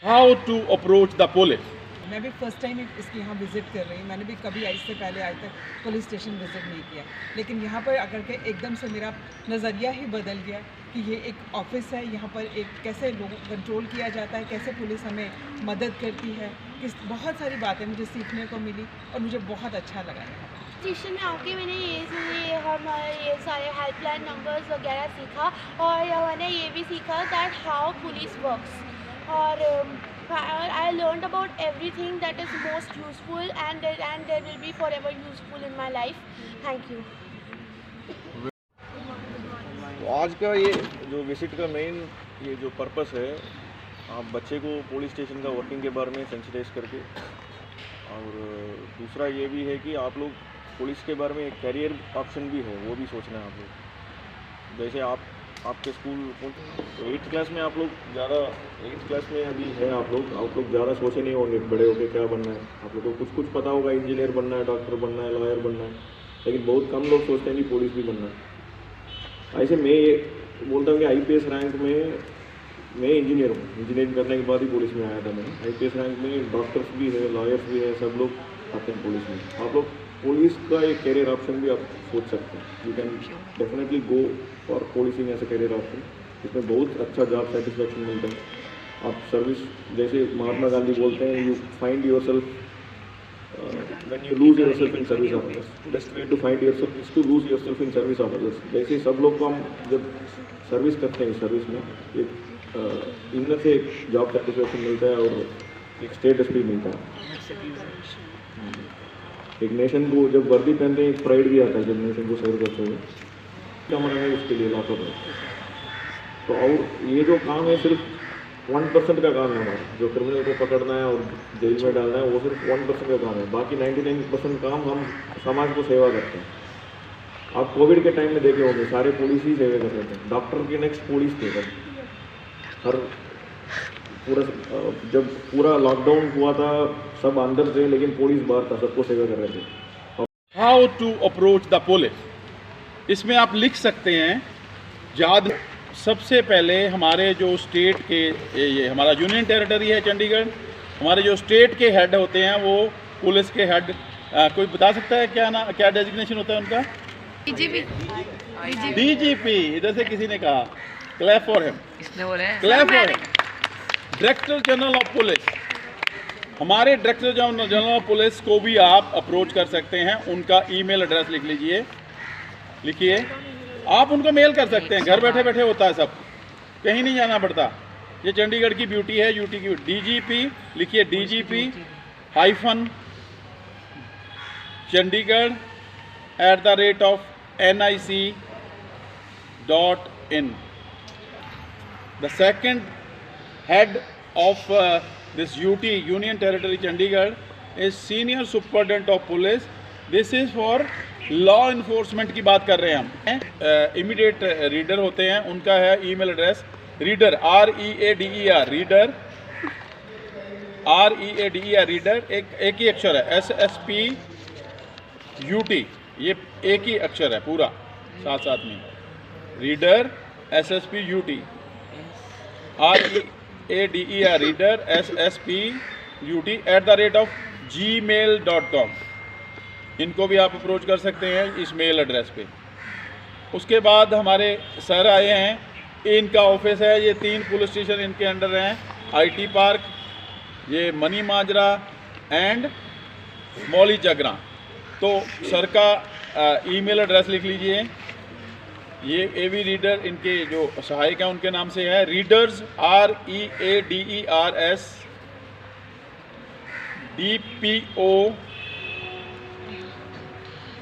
How to approach the police? मैं भी first time इसके यहाँ विज़िट कर रही हूँ। मैंने भी कभी इससे पहले आज तक पुलिस स्टेशन विज़िट नहीं किया, लेकिन यहाँ पर आकर के एकदम से मेरा नज़रिया ही बदल गया कि ये एक ऑफिस है। यहाँ पर एक कैसे लोगों को कंट्रोल किया जाता है, कैसे पुलिस हमें मदद करती है, किस बहुत सारी बातें मुझे सीखने को मिली और मुझे बहुत अच्छा लगा यहाँ पर। स्टेशन में आके मैंने ये सारे हेल्पलाइन नंबर्स वगैरह सीखा और मैंने ये भी सीखा दैट हाउ पुलिस वर्क्स और I learned about everything that is most useful and they will be forever useful in my life. Thank you. तो आज का ये जो विजिट का मेन ये जो पर्पस है, आप बच्चे को पुलिस स्टेशन का वर्किंग के बारे में सेंसिटाइज करके, और दूसरा ये भी है कि आप लोग पुलिस के बारे में एक कैरियर ऑप्शन भी है वो भी सोचना है आप लोग। जैसे आपके स्कूल 8th क्लास में आप लोग ज़्यादा 8th क्लास में अभी है आप लोग ज़्यादा सोचे नहीं होंगे बड़े होके क्या बनना है। आप लोग को कुछ पता होगा, इंजीनियर बनना है, डॉक्टर बनना है, लॉयर बनना है, लेकिन बहुत कम लोग सोचते हैं कि पुलिस भी बनना है। ऐसे मैं ये बोलता हूँ कि IPS रैंक में मैं इंजीनियर हूँ। इंजीनियरिंग करने के बाद ही पुलिस में आया था मैं। IPS रैंक में डॉक्टर्स भी है, लॉयर्स भी है, सब लोग आते हैं पुलिस में। आप लोग पुलिस का एक कैरियर ऑप्शन भी आप सोच सकते हैं। You can definitely go for policing as a career option. इसमें बहुत अच्छा जॉब सेटिस्फैक्शन मिलता है। आप सर्विस, जैसे महात्मा गांधी बोलते हैं, you find yourself when you lose yourself in service of others. Best way to find yourself is to lose yourself in service of others. जैसे सब लोग को हम जब सर्विस करते हैं, सर्विस में एक इनर से एक जॉब सेटिस्फैक्शन मिलता है और एक स्टेटस भी मिलता है। एक नेशन को जब वर्दी पहनते हैं एक प्राइड भी आता है जब नेशन को सर्व करते हुए, हमारा है उसके लिए लाखों है। तो और ये जो काम है सिर्फ 1% का काम है हमारा। जो क्रिमिनल को पकड़ना है और जेल में डालना है वो सिर्फ 1% का काम है। बाकी 99% काम हम समाज को सेवा करते हैं। आप कोविड के टाइम में देखे होंगे सारे पुलिस ही सेवा कर रहे थे। डॉक्टर के नेक्स्ट पुलिस थे। हर जब पूरा लॉकडाउन हुआ था सब अंदर थे लेकिन पुलिस बाहर था, सबको सेवा कर रहे थे। How to approach the police, इसमें आप लिख सकते हैं याद। सबसे पहले हमारे जो स्टेट के ये हमारा यूनियन टेरिटरी है चंडीगढ़, हमारे जो स्टेट के हेड होते हैं वो पुलिस के हेड, कोई बता सकता है क्या डेजिग्नेशन होता है उनका? DGP। इधर से किसी ने कहा, clap for him, clap for him. Director general of police, हमारे डायरेक्टर जनरल ऑफ पुलिस को भी आप अप्रोच कर सकते हैं। उनका ईमेल एड्रेस लिख लीजिए, लिखिए। आप उनको मेल कर सकते हैं, घर बैठे बैठे होता है सब, कहीं नहीं जाना पड़ता। ये चंडीगढ़ की ब्यूटी है, यूटी की। DGP लिखिए, DGP hyphen Chandigarh @nic.in। The second head of this UT Union Territory Chandigarh is Senior Superintendent of Police. This is for law enforcement की बात कर रहे हैं हम। इमीडिएट रीडर होते हैं, उनका है email address reader READER reader एक ही अक्षर है, SSP UT, ये एक ही अक्षर है पूरा साथ साथ में। Reader SSP UT READER reader SSP UT @gmail.com। इनको भी आप अप्रोच कर सकते हैं इस मेल एड्रेस पे। उसके बाद हमारे सर आए हैं, इनका ऑफिस है, ये 3 पुलिस स्टेशन इनके अंडर हैं, IT पार्क, ये मनी माजरा एंड मौली जगरा। तो सर का ईमेल एड्रेस लिख लीजिए। ये AV रीडर इनके जो सहायक हैं उनके नाम से है, readers READERS DPO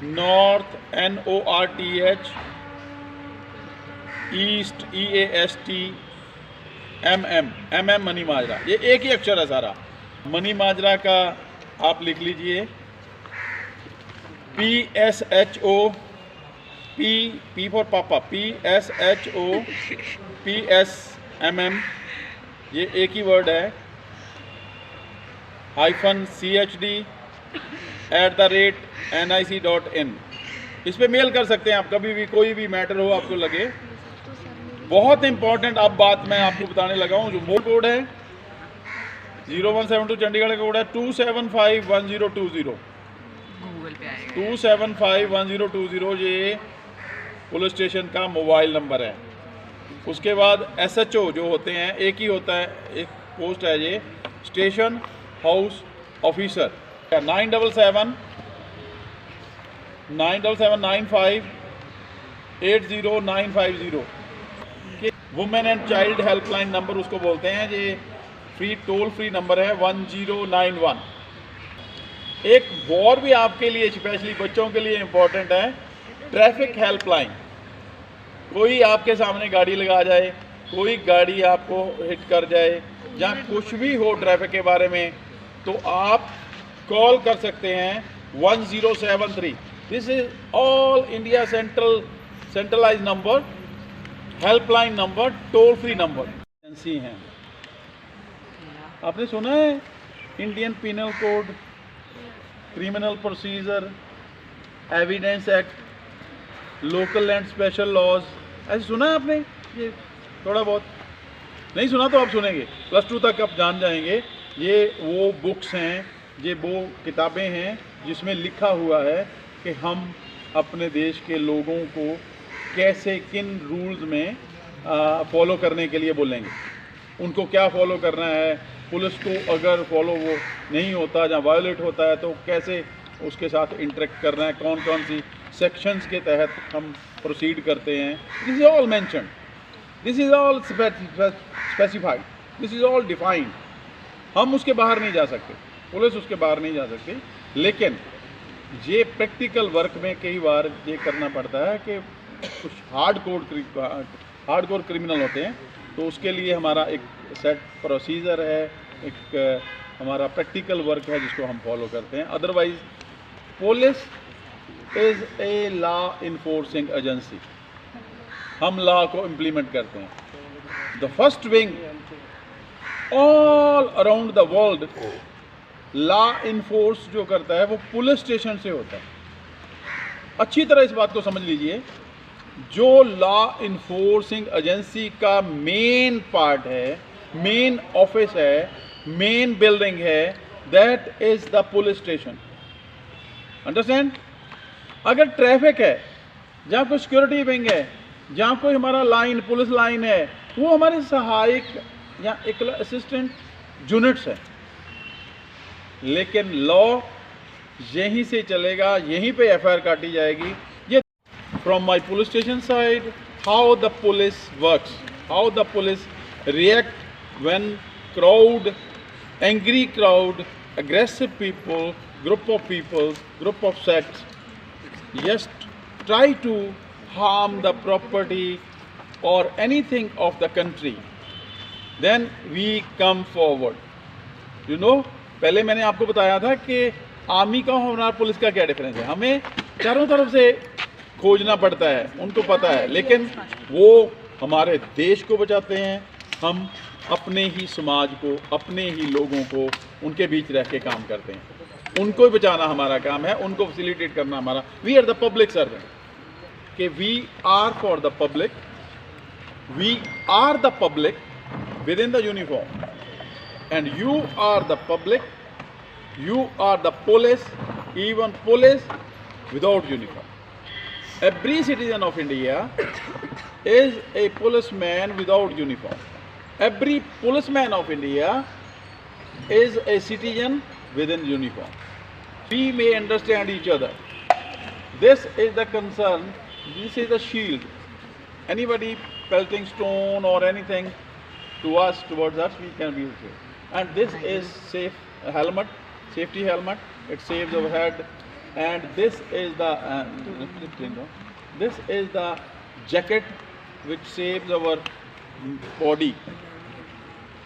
north NORTH east EAST MM money माजरा। ये एक ही अक्षर है सारा। मनी माजरा का आप लिख लीजिए PSHO P फॉर पापा PSHO PSMM, ये एक ही वर्ड है, -CHD @nic.in। इस पे मेल कर सकते हैं आप, कभी भी कोई भी मैटर हो आपको लगे। बहुत इंपॉर्टेंट अब बात मैं आपको बताने लगा हूँ, जो मोड कोड है 0172 चंडीगढ़ का कोड है 2751020। गूगल पे आएगा। 2751020 ये पुलिस स्टेशन का मोबाइल नंबर है। उसके बाद SHO जो होते हैं, एक ही होता है, एक पोस्ट है ये, station house officer. 977958090 women and child helpline number उसको बोलते हैं। ये फ्री टोल फ्री नंबर है 1091। एक और भी आपके लिए स्पेशली बच्चों के लिए इम्पोर्टेंट है, ट्रैफिक हेल्पलाइन। कोई आपके सामने गाड़ी लगा जाए, कोई गाड़ी आपको हिट कर जाए, या कुछ भी हो ट्रैफिक के बारे में, तो आप कॉल कर सकते हैं 1073। This is all India centralise number, helpline number, toll free number. Agency हैं, आपने सुना है Indian penal code, criminal procedure, evidence act, local and special laws, ऐसे सुना है आपने? ये थोड़ा बहुत नहीं सुना तो आप सुनेंगे, +2 तक आप जान जाएंगे। ये वो बुक्स हैं, ये वो किताबें हैं जिसमें लिखा हुआ है कि हम अपने देश के लोगों को कैसे किन रूल्स में फॉलो करने के लिए बोलेंगे, उनको क्या फॉलो करना है, पुलिस को अगर फॉलो वो नहीं होता या वायोलेट होता है तो कैसे उसके साथ इंटरेक्ट करना है, कौन कौन सी सेक्शंस के तहत हम प्रोसीड करते हैं। This is all mentioned, this is all specified, this is all defined. हम उसके बाहर नहीं जा सकते, पुलिस उसके बाहर नहीं जा सकती, लेकिन ये प्रैक्टिकल वर्क में कई बार ये करना पड़ता है कि कुछ हार्डकोर क्रिमिनल होते हैं, तो उसके लिए हमारा एक सेट प्रोसीजर है, एक हमारा प्रैक्टिकल वर्क है जिसको हम फॉलो करते हैं। Otherwise police is a law enforcing agency, हम लॉ को इम्प्लीमेंट करते हैं। The first wing all around the world law enforce जो करता है वो पुलिस स्टेशन से होता है। अच्छी तरह इस बात को समझ लीजिए, जो लॉ इन्फोर्सिंग एजेंसी का मेन पार्ट है, मेन ऑफिस है, मेन बिल्डिंग है, that is the police station. Understand? अगर ट्रैफिक है, जहाँ कोई सिक्योरिटी विंग है, जहाँ कोई हमारा लाइन पुलिस लाइन है, वो हमारे सहायक या एक असिस्टेंट यूनिट्स है। लेकिन लॉ यहीं से चलेगा, यहीं पे एफआईआर काटी जाएगी। ये from my police station side, how the police works, how the police react when crowd, angry crowd, aggressive people, group of people, group of sects just try to harm the property or anything of the country, then we come forward. You know, पहले मैंने आपको बताया था कि army का और हमारा police का क्या डिफरेंस है। हमें चारों तरफ से खोजना पड़ता है, उनको पता है, लेकिन वो हमारे देश को बचाते हैं, हम अपने ही समाज को, अपने ही लोगों को उनके बीच रह के काम करते हैं। उनको ही बचाना हमारा काम है, उनको फैसिलिटेट करना हमारा। We are the public servant, कि we are for the public, we are the public with in the uniform, and you are the public, you are the police, even police without uniform. Every citizen of India is a policeman without uniform. Every policeman of India is a citizen within uniform. We may understand each other. This is the concern, this is the shield. Anybody pelting stone or anything to us, towards us, we can be safe. And this is safe helmet, safety helmet. It saves our head. And this is the jacket which saves our body.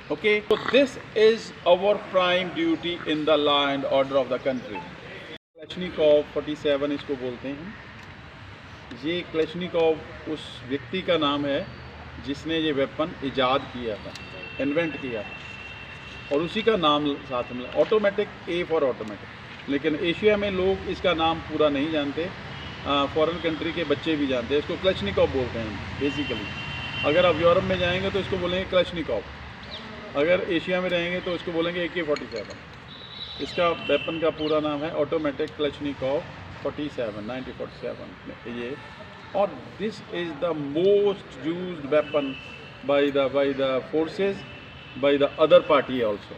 Okay, so this is our prime duty in the law and order of the country. क्लैचनिकॉव 47 इसको बोलते हैं। ये क्लैचनिकॉव उस व्यक्ति का नाम है जिसने ये वेपन इजाद किया था, इन्वेंट किया था, और उसी का नाम साथ में ऑटोमेटिक, ए फॉर ऑटोमेटिक। लेकिन एशिया में लोग इसका नाम पूरा नहीं जानते, फॉरेन कंट्री के बच्चे भी जानते हैं, इसको क्लैचनिकॉव बोलते हैं बेसिकली। अगर आप यूरोप में जाएंगे तो इसको बोलेंगे क्लैचनिकॉव। अगर एशिया में रहेंगे तो इसको बोलेंगे AK-47। इसका वेपन का पूरा नाम है ऑटोमेटिक क्लचनिकोव 1947 ये। और this is the most used weapon by the forces by the other party also.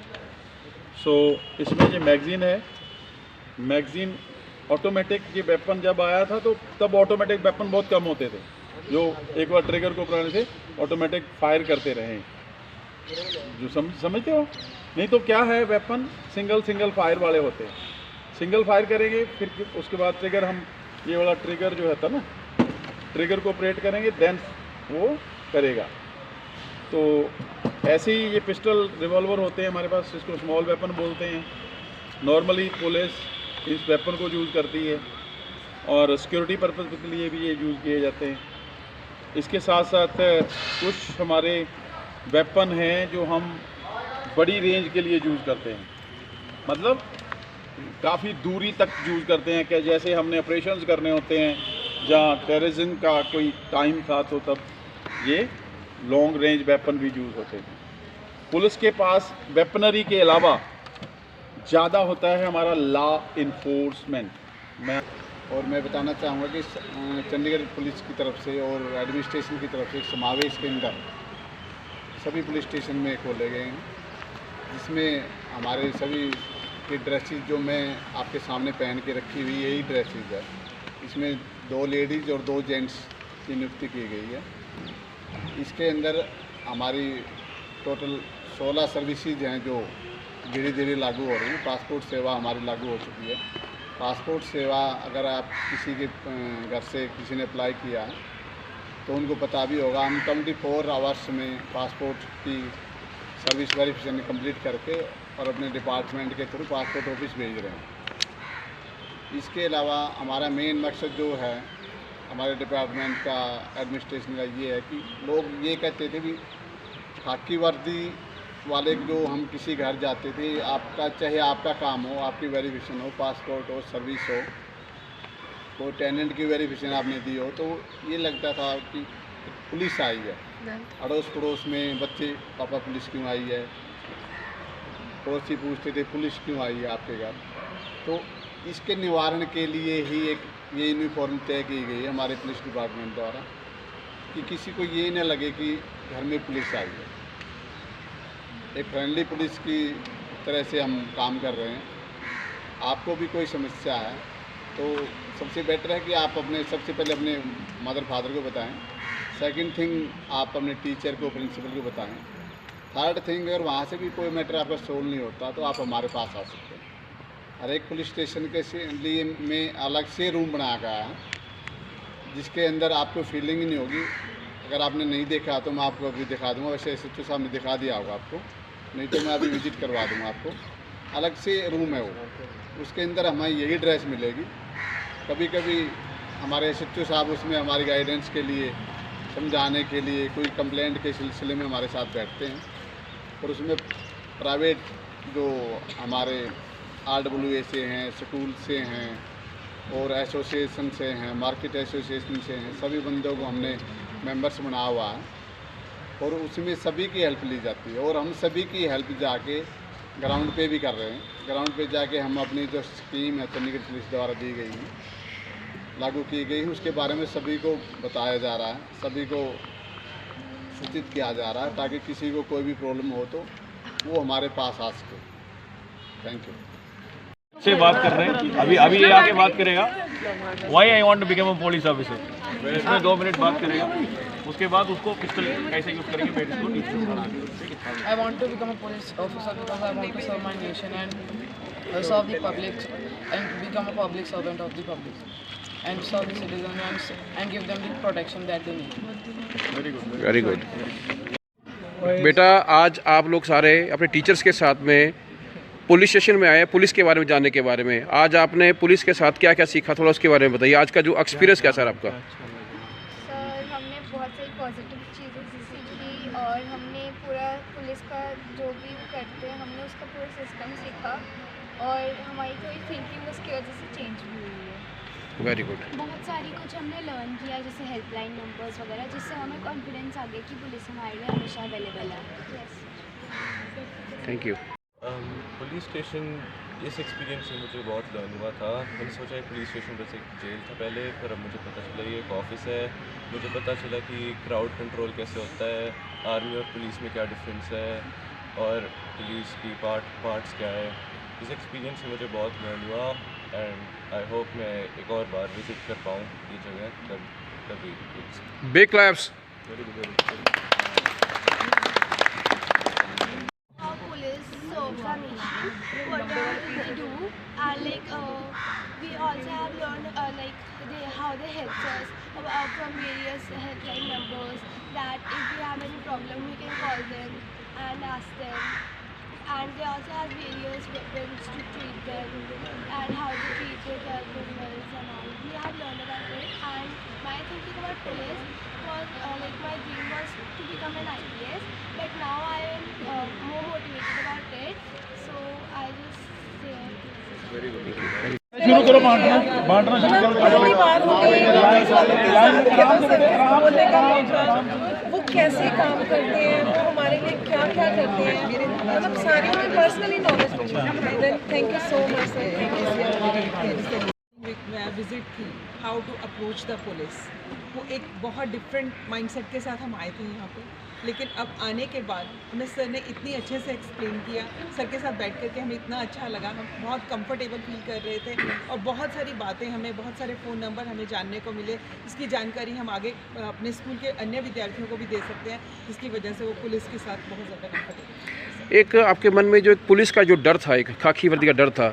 So इसमें जो मैगज़ीन है, मैगज़ीन ऑटोमेटिक ये वेपन जब आया था तो तब ऑटोमेटिक वेपन बहुत कम होते थे, जो एक बार ट्रिगर को पकड़ने से ऑटोमेटिक फायर करते रहे, जो समझते हो। नहीं तो क्या है, वेपन सिंगल फायर वाले होते हैं, सिंगल फायर करेंगे, फिर उसके बाद ट्रिगर, हम ये वाला ट्रिगर जो है ना, ट्रिगर को ऑपरेट करेंगे, देन वो करेगा। तो ऐसे ही ये पिस्टल रिवॉल्वर होते हैं हमारे पास, इसको स्मॉल वेपन बोलते हैं। नॉर्मली पुलिस इस वेपन को यूज़ करती है और सिक्योरिटी पर्पज़ के लिए भी ये यूज़ किए जाते हैं। इसके साथ साथ कुछ हमारे वेपन हैं जो हम बड़ी रेंज के लिए यूज़ करते हैं, मतलब काफ़ी दूरी तक यूज़ करते हैं, कि जैसे हमने ऑपरेशंस करने होते हैं जहाँ टेररिज्म का कोई टाइम था, तो तब ये लॉन्ग रेंज वेपन भी यूज़ होते हैं। पुलिस के पास वेपनरी के अलावा ज़्यादा होता है हमारा लॉ इन्फोर्समेंट। मैं बताना चाहूँगा कि चंडीगढ़ पुलिस की तरफ से और एडमिनिस्ट्रेशन की तरफ से समावेश के अंदर सभी पुलिस स्टेशन में खोले गए हैं, जिसमें हमारे सभी की ड्रेसेस जो मैं आपके सामने पहन के रखी हुई यही ड्रेसेस है। इसमें 2 लेडीज़ और 2 जेंट्स की नियुक्ति की गई है। इसके अंदर हमारी टोटल 16 सर्विसेज हैं जो धीरे धीरे लागू हो रही हैं। पासपोर्ट सेवा हमारी लागू हो चुकी है। पासपोर्ट सेवा अगर आप किसी के घर से किसी ने अप्लाई किया है तो उनको पता भी होगा, हम 24 आवर्स में पासपोर्ट की सर्विस वेरिफिकेशन कंप्लीट करके और अपने डिपार्टमेंट के थ्रू पासपोर्ट ऑफिस भेज रहे हैं। इसके अलावा हमारा मेन मकसद जो है हमारे डिपार्टमेंट का, एडमिनिस्ट्रेशन का, ये है कि लोग ये कहते थे भी खाकी वर्दी वाले जो हम किसी घर जाते थे, आपका चाहे आपका काम हो, आपकी वेरिफिकेशन हो, पासपोर्ट हो, सर्विस हो, कोई टेनेंट की वेरिफिकेशन आपने दी हो, तो ये लगता था कि पुलिस आई है। अड़ोस पड़ोस में बच्चे, पापा पुलिस क्यों आई है, पड़ोसी पूछते थे पुलिस क्यों आई है आपके घर। तो इसके निवारण के लिए ही एक ये यूनिफॉर्म तय की गई है हमारे पुलिस डिपार्टमेंट द्वारा, कि किसी को ये न लगे कि घर में पुलिस आई है। एक फ्रेंडली पुलिस की तरह से हम काम कर रहे हैं। आपको भी कोई समस्या है तो सबसे बेटर है कि आप सबसे पहले अपने मदर फादर को बताएं। सेकंड थिंग, आप अपने टीचर को, प्रिंसिपल को बताएं। थर्ड थिंग, अगर वहाँ से भी कोई मैटर आपका सोल्व नहीं होता तो आप हमारे पास आ सकते हैं। हर एक पुलिस स्टेशन के लिए में अलग से रूम बनाया गया है, जिसके अंदर आपको फीलिंग ही नहीं होगी। अगर आपने नहीं देखा तो मैं आपको अभी दिखा दूंगा, वैसे SHO साहब ने दिखा दिया होगा आपको, नहीं तो मैं अभी विजिट करवा दूंगा आपको। अलग से रूम है वो, उसके अंदर हमें यही ड्रेस मिलेगी। कभी कभी हमारे SHO साहब उसमें हमारी गाइडेंस के लिए, समझाने के लिए, कोई कंप्लेंट के सिलसिले में हमारे साथ बैठते हैं। और उसमें प्राइवेट जो हमारे RWA से हैं, स्कूल से हैं और एसोसिएशन से हैं, मार्केट एसोसिएशन से हैं, सभी बंदों को हमने मेंबर्स बनाया हुआ है और उसमें सभी की हेल्प ली जाती है। और हम सभी की हेल्प जाके ग्राउंड पे भी कर रहे हैं। ग्राउंड पे जाके हम अपनी जो स्कीम है चंडीगढ़ पुलिस द्वारा दी गई है, लागू की गई है, उसके बारे में सभी को बताया जा रहा है, सभी को सूचित किया जा रहा है, ताकि किसी को कोई भी प्रॉब्लम हो तो वो हमारे पास आ सके। Thank you. से बात कर रहे हैं अभी ये आके बात करेगा why I want to become a police officer, इसमें 2 मिनट बात करेगा, उसके बाद उसको पिस्टल कैसे यूज़ करेंगे मैं इसको teach. I want to become a police officer because I want to serve my nation and serve the public and become a public servant of the public and serve the citizens and give them the protection that they need. Very good. बेटा, आज आप लोग सारे अपने teachers के साथ में police station में आए, पुलिस के बारे में जानने के बारे में। आज आपने पुलिस के साथ क्या क्या सीखा, थोड़ा उसके बारे में बताइए। आज का जो एक्सपीरियंस क्या सर आपका? सर, हमने बहुत सारी पॉजिटिव चीज़ें सीखी और हमने पूरा पुलिस का जो भी करते हैं हमने उसका पूरा सिस्टम सीखा और हमारी थोड़ी थिंकिंग उसकी वजह से चेंज भी हुई है। Very good. बहुत सारी कुछ हमने लर्न किया, जैसे हेल्पलाइन नंबर्स वगैरह, जिससे हमें कॉन्फिडेंस आ गया कि पुलिस हमारे लिए हमेशा अवेलेबल है। Yes. Thank you. Police station इस एक्सपीरियंस से मुझे बहुत लर्न हुआ था। मैंने सोचा एक पुलिस स्टेशन बस एक जेल था पहले, पर अब मुझे पता चला ये एक ऑफिस है। मुझे पता चला कि क्राउड कंट्रोल कैसे होता है, आर्मी और पुलिस में क्या डिफरेंस है, और पुलिस की पार्ट्स क्या है। इस एक्सपीरियंस से मुझे बहुत लर्न हुआ एंड आई होप मैं एक और बार विज़िट कर पाऊँ ये जगह कभी। Big claps. How police serves our nation, what they do, and we also have learned how they help us from various helpline numbers, that if we have any problem we can call them and ask them, and they also have various weapons to treat them and how to treat the criminals and all. We have learned about it, and my thinking about police was my dream was to become an IPS, but now I am more motivated about it, so I just say very good. शुरू करो, बांटना शुरू करो। वो कैसे काम करते हैं, वो हमारे लिए क्या क्या करते हैं, मतलब सारी हमें personally knowledge. Thank you so much sir. Visit थी how to approach the police, वो एक बहुत डिफरेंट माइंडसेट के साथ हम आए थे यहाँ पे, लेकिन अब आने के बाद हमें सर ने इतनी अच्छे से एक्सप्लेन किया, सर के साथ बैठ करके हमें इतना अच्छा लगा, हम बहुत कंफर्टेबल फील कर रहे थे, और बहुत सारी बातें हमें, बहुत सारे फ़ोन नंबर हमें जानने को मिले, इसकी जानकारी हम आगे अपने स्कूल के अन्य विद्यार्थियों को भी दे सकते हैं, जिसकी वजह से वो पुलिस के साथ बहुत ज़्यादा कंफर्टेबल। एक आपके मन में जो एक पुलिस का जो डर था, एक खाकी वर्दी का डर था,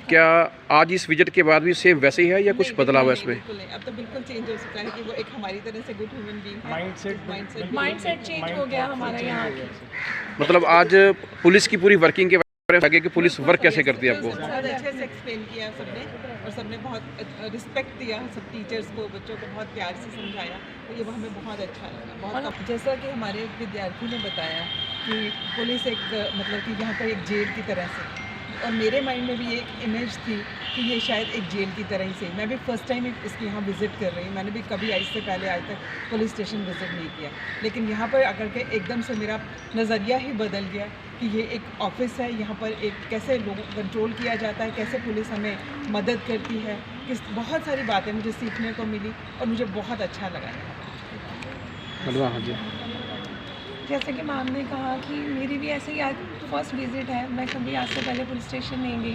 क्या आज इस विजिट के बाद भी सेम वैसे ही है या कुछ बदलाव है इसमें? बिल्कुल नहीं, अब तो बिल्कुल चेंज हो चुका है कि वो एक हमारी तरह से गुड ह्यूमन बीइंग है। माइंडसेट चेंज हो गया हमारा यहाँ। मतलब आज पुलिस की पूरी वर्किंग के बारे में आगे कि पुलिस वर्क कैसे करती है आपको? बहुत अच्छे से एक्सप्लेन किया सबने, और सबने बहुत रिस्पेक्ट दिया, सब टीचर्स को, बच्चों को बहुत प्यार से समझाया, तो ये हमें बहुत अच्छा लगा। बहुत जैसा कि हमारे विद्यार्थी ने बताया कि पुलिस एक मतलब कि यहाँ पर एक जेल की तरह से, और मेरे माइंड में भी एक इमेज थी कि ये शायद एक जेल की तरह ही से। मैं भी फ़र्स्ट टाइम इसके यहाँ विज़िट कर रही हूँ, मैंने भी कभी इससे पहले आज तक पुलिस स्टेशन विज़िट नहीं किया, लेकिन यहाँ पर आकर के एकदम से मेरा नज़रिया ही बदल गया कि ये एक ऑफिस है, यहाँ पर एक कैसे लोगों को कंट्रोल किया जाता है, कैसे पुलिस हमें मदद करती है, किस बहुत सारी बातें मुझे सीखने को मिली और मुझे बहुत अच्छा लगा। जैसे कि मैम ने कहा कि मेरी भी ऐसे ही आज फर्स्ट विज़िट है, मैं कभी आज से पहले पुलिस स्टेशन नहीं गई,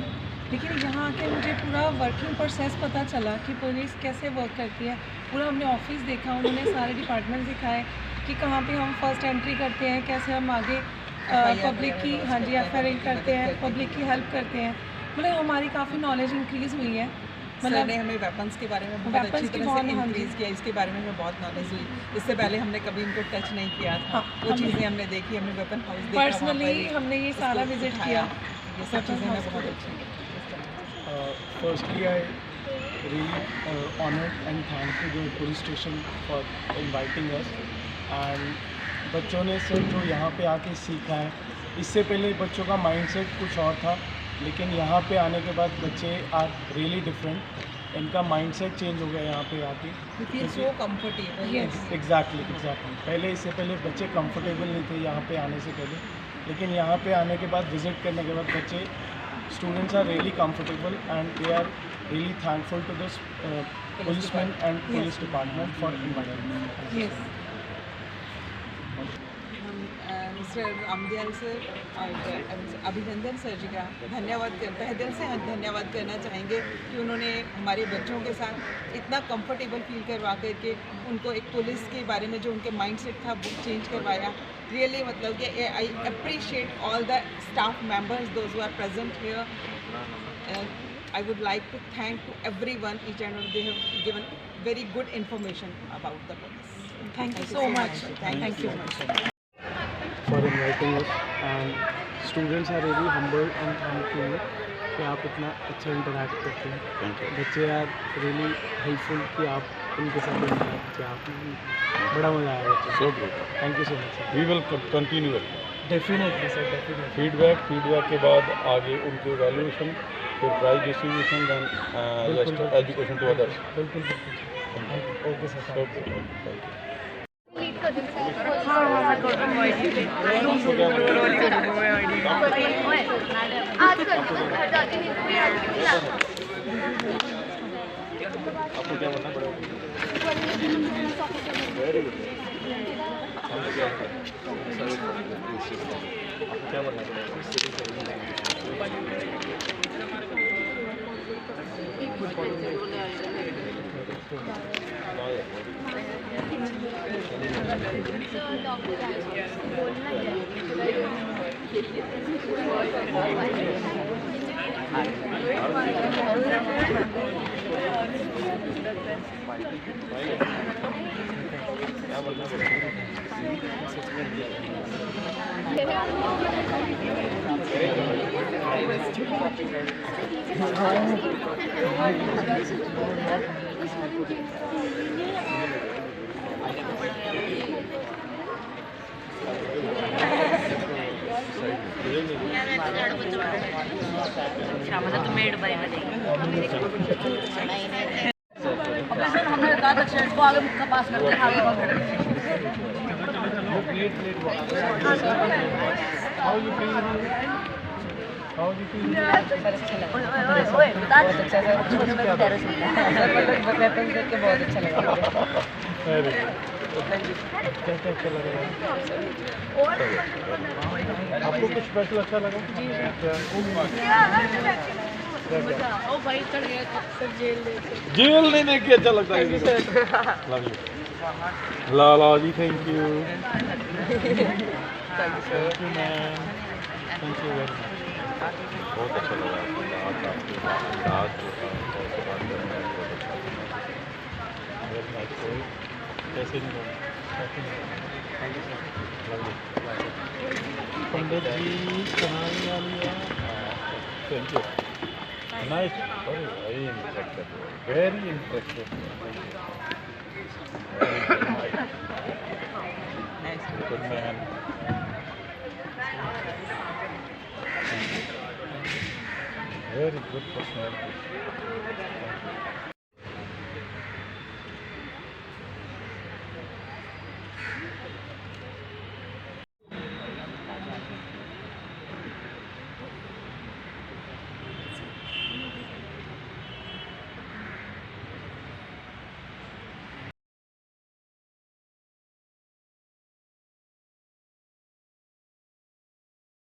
लेकिन यहाँ आके मुझे पूरा वर्किंग प्रोसेस पता चला कि पुलिस कैसे वर्क करती है। पूरा हमने ऑफिस देखा, उन्होंने सारे डिपार्टमेंट दिखाए कि कहाँ पे हम फर्स्ट एंट्री करते हैं, कैसे हम आगे पब्लिक की FIR करते हैं, पब्लिक की हेल्प करते हैं। मतलब हमारी काफ़ी नॉलेज इंक्रीज़ हुई है। मतलब ने हमें वेपन्स के बारे में बहुत अच्छी तरह से इंक्रीज़ किया, इसके बारे में हमें बहुत नॉलेज हुई, इससे पहले हमने कभी इनको टच नहीं किया था। वो चीज़ें हमने देखी, हमने वेपन हाउस देखा, पर्सनली हमने ये सारा विजिट किया, ये सब चीज़ें हमें बहुत अच्छी लगी। Firstly, I really honored and thankful the police station for inviting us, and बच्चों ने सर जो यहाँ पे आके सीखा है, इससे पहले बच्चों का माइंडसेट कुछ और था, लेकिन यहाँ पे आने के बाद बच्चे आर रियली डिफरेंट, इनका माइंडसेट चेंज हो गया यहाँ पे आके, सो कंफर्टेबल। एग्जैक्टली पहले इससे पहले बच्चे कंफर्टेबल नहीं थे यहाँ पे आने से पहले, लेकिन यहाँ पे आने के बाद विजिट करने के बाद बच्चे students are really comfortable and they are really thankful to this policeman and police department for inviting. Mister Ramdayal sir और अभिनंदन सर जी का तहे दिल से धन्यवाद करना चाहेंगे कि उन्होंने हमारे बच्चों के साथ इतना कंफर्टेबल फील करवा करके उनको एक पुलिस के बारे में जो उनके माइंडसेट था वो चेंज करवाया। रियली मतलब कि I appreciate all the staff members those who are present here. I would like to thank to everyone, each and every, they have given very good information about the police. Thank you so much. Thank you so much. For inviting us, and students are really humble and thankful कि आप इतना अच्छा interact करते हैं। बच्चे are really helpful कि आप उनके साथ इंटरैक्ट किया, आप बड़ा मज़ा आया बच्चे। So good, thank you so much sir. We will continue definitely sir, definitely. Feedback के बाद आगे उनके वैल्यूएशन, फिर prize distribution, then education to others. बिल्कुल ओके सर। Thank you. आपको क्या बनना पड़ेगा? Very good. आपको क्या बनना पड़ेगा? श्यामला तो मेड बाई मध्ये How you feel? How you feel? अरे क्या क्या अच्छा लगा? आपको कुछ स्पेशल अच्छा लगा? जेल नहीं देख के अच्छा लगता है। Lala ji thank you. Thank you ma'am. Thank you very much. बहुत अच्छा लगा आपकी बात कैसे नहीं बोला? पंडित जी कहानी आ लिया। Thank you. Nice. Very interested. Very interested. Good man. Very good personality.